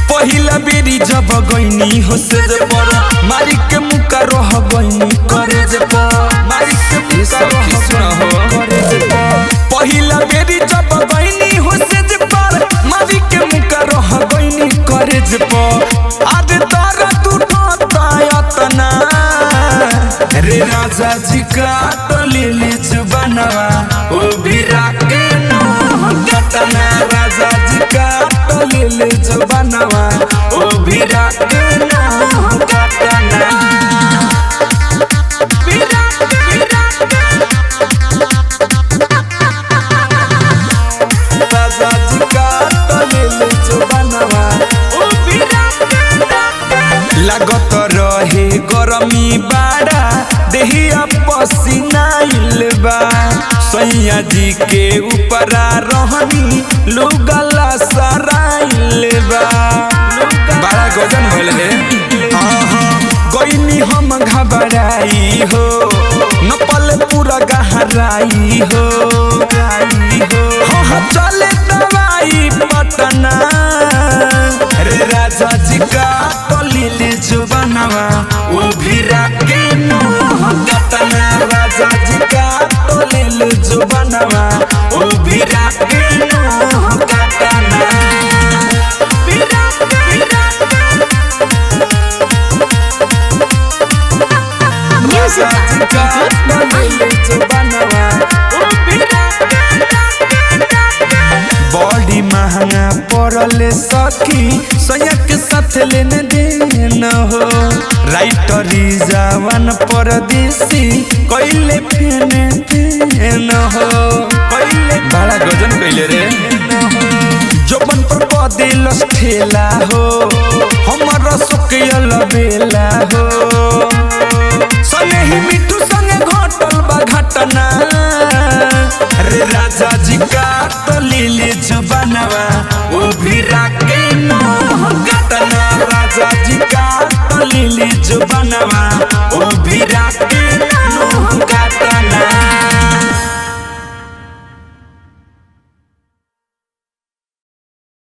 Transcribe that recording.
पहिला बेरी जब गईनी हो से पर मारी के मुका रह गईनी करे जे मारी के मुका रह करे जे पहिला बेरी जब गईनी हो से पर मारी के मुका रह गईनी करे जे आज तारा तू तना रे राजा जी का टली जुबानवा ओ भी राके न कटना राजा जी का टली जुबानवा ओ भी राके न कटना राजा जी का टली जुबानवा ओ भी लागत रहे गरमी बाड़ा देहिया पसीनाइल बा सैया जी के ऊपरा रहनी लुगला सराइल बा बड़ा गजन भइल रे गईनी हम घबराई हो नपल पूरा गहराई हो चले दवाई पटना रे राजा जी का टली जुबानवा ओ भी राके न कटना राजा जी का टली जुबानवा ओ भी राके न कटना बड़ी महंगा पड़ल सखी सैया के साथ लेने देना हो राइटर जवान परदेसी कैले फेन हो कैले बड़ा गजन कैले रे जोबन पर बदिल ठेला हो हमर सुकियल बेला हो सने ही मिठू संगे घटल बा घटना रे राजा जी का टली जुबानवा ओ भी राके न कटना राजा जी का टली जुबानवा